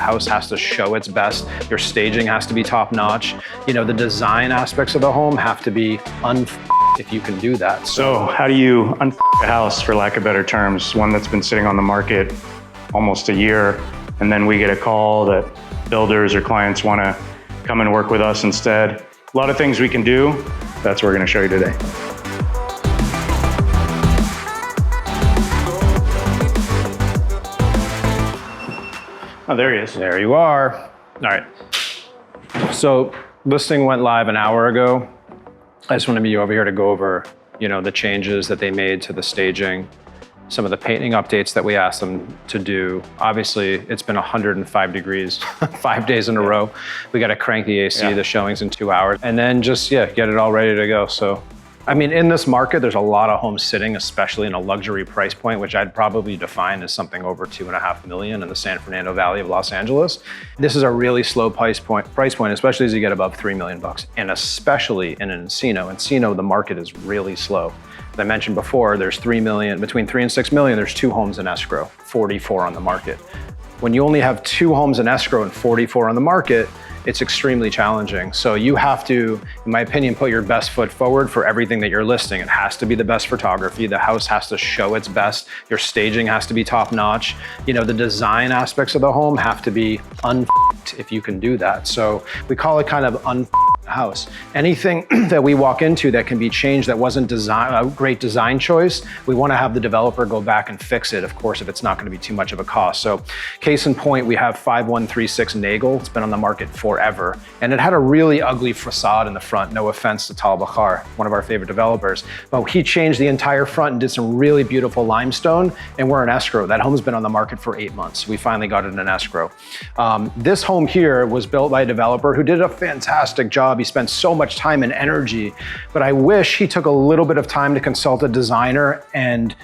house has to show its best. Your staging has to be top notch. You know, the design aspects of the home have to be if you can do that. So how do you a house, for lack of better terms, one that's been sitting on the market almost a year, and then we get a call that builders or clients want to come and work with us instead? A lot of things we can do. That's what we're going to show you today. Oh, there he is. There you are. All right. So listing went live an hour ago. I just want to be over here to go over, you know, the changes that they made to the staging, some of the painting updates that we asked them to do. Obviously, it's been 105 degrees 5 days in a row. We got to crank the AC, the showings in 2 hours, and then just, get it all ready to go. So, I mean, in this market, there's a lot of homes sitting, especially in a luxury price point, which I'd probably define as something over $2.5 million in the San Fernando Valley of Los Angeles. This is a really slow price point, especially as you get above $3 million, and especially in Encino. Encino, the market is really slow. As I mentioned before, there's between 3 and 6 million, there's 2 homes in escrow, 44 on the market. When you only have 2 homes in escrow and 44 on the market, it's extremely challenging. So you have to, in my opinion, put your best foot forward for everything that you're listing. It has to be the best photography. The house has to show its best. Your staging has to be top notch. You know, the design aspects of the home have to be if you can do that. So we call it kind of house. Anything that we walk into that can be changed that wasn't a great design choice, we want to have the developer go back and fix it, of course, if it's not going to be too much of a cost. So case in point, we have 5136 Nagel. It's been on the market forever, and it had a really ugly facade in the front. No offense to Tal Bakhar, one of our favorite developers, but he changed the entire front and did some really beautiful limestone, and we're in escrow. That home's been on the market for 8 months. We finally got it in escrow. This home here was built by a developer who did a fantastic job. He spent so much time and energy, but I wish he took a little bit of time to consult a designer, and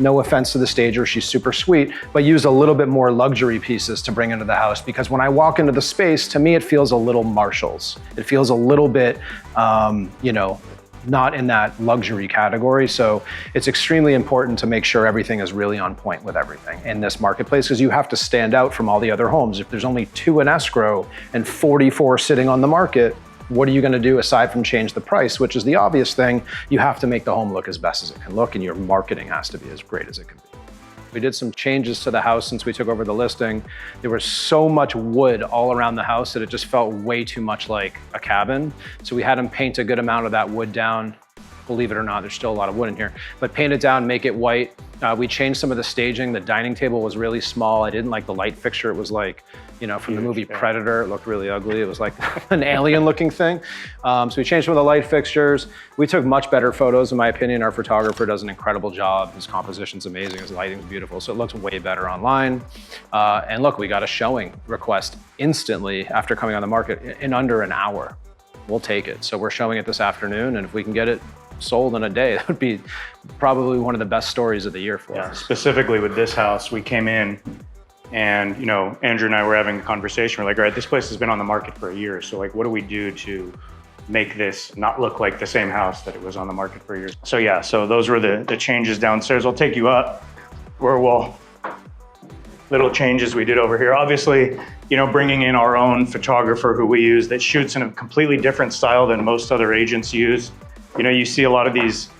no offense to the stager, she's super sweet, but use a little bit more luxury pieces to bring into the house, because when I walk into the space, to me, it feels a little Marshalls. It feels a little bit, you know, not in that luxury category. So it's extremely important to make sure everything is really on point with everything in this marketplace, because you have to stand out from all the other homes. If there's only 2 in escrow and 44 sitting on the market, what are you going to do aside from change the price, which is the obvious thing? You have to make the home look as best as it can look, and your marketing has to be as great as it can be. We did some changes to the house since we took over the listing. There was so much wood all around the house that it just felt way too much like a cabin. So we had them paint a good amount of that wood down. Believe it or not, there's still a lot of wood in here, but paint it down, make it white. We changed some of the staging. The dining table was really small. I didn't like the light fixture. It was like, you know, from the movie Predator. It looked really ugly. It was like an alien looking thing. So we changed some of the light fixtures. We took much better photos, in my opinion. Our photographer does an incredible job. His composition's amazing. His lighting's beautiful. So it looks way better online. And look, we got a showing request instantly after coming on the market in under an hour. We'll take it. So we're showing it this afternoon, and if we can get it sold in a day, that would be probably one of the best stories of the year for us. Specifically with this house, we came in and, you know, Andrew and I were having a conversation. We're like, all right, this place has been on the market for a year. So like, what do we do to make this not look like the same house that it was on the market for a year? So yeah, so those were the changes downstairs. I'll take you up where little changes we did over here. Obviously, you know, bringing in our own photographer who we use that shoots in a completely different style than most other agents use. You know, you see a lot of these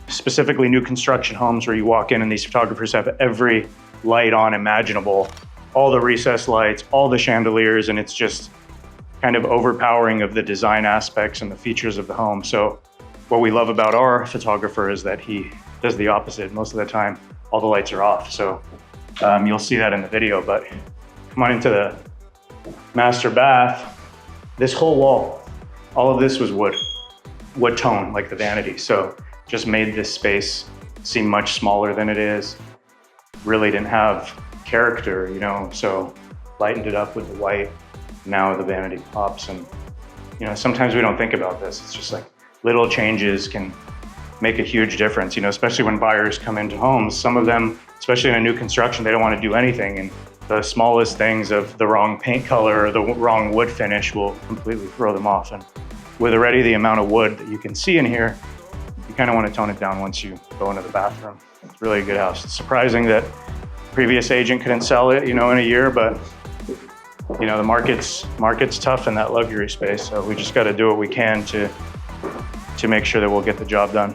specifically new construction homes where you walk in and these photographers have every light on imaginable, all the recessed lights, all the chandeliers, and it's just kind of overpowering of the design aspects and the features of the home. So what we love about our photographer is that he does the opposite. Most of the time, all the lights are off. So you'll see that in the video, but come on into the master bath. This whole wall, all of this was wood tone, like the vanity. So just made this space seem much smaller than it is. Really didn't have character, you know, so lightened it up with the white. Now the vanity pops, and, you know, sometimes we don't think about this. It's just like little changes can make a huge difference, you know, especially when buyers come into homes. Some of them, especially in a new construction, they don't want to do anything. And the smallest things of the wrong paint color or the wrong wood finish will completely throw them off. And with already the amount of wood that you can see in here, you kind of want to tone it down once you go into the bathroom. It's really a good house. It's surprising that previous agent couldn't sell it, you know, in a year, but you know, the market's tough in that luxury space. So we just got to do what we can to make sure that we'll get the job done.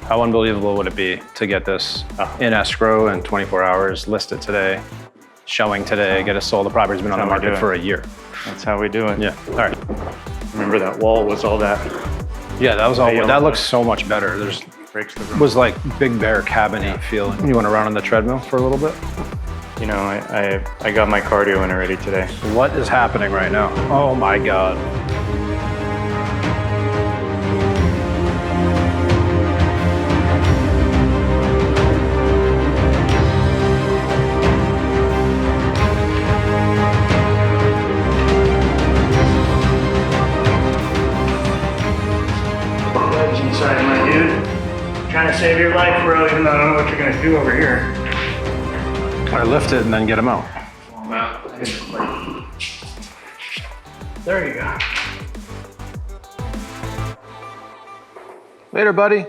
How unbelievable would it be to get this in escrow in 24 hours, list it today, showing today, get it sold? The property's been on the market for a year. That's how we do it. Yeah, all right. Remember that wall was all that. Yeah, that was all, that looks so much better. There's, Breaks the room. was like Big Bear cabinet feeling. You want to run on the treadmill for a little bit? You know, I got my cardio in already today. What is happening right now? Oh my God. Legs inside, my dude. Trying to save your life, bro, even though I don't know what you're gonna do over here. I lift it and then get them out. There you go. Later, buddy.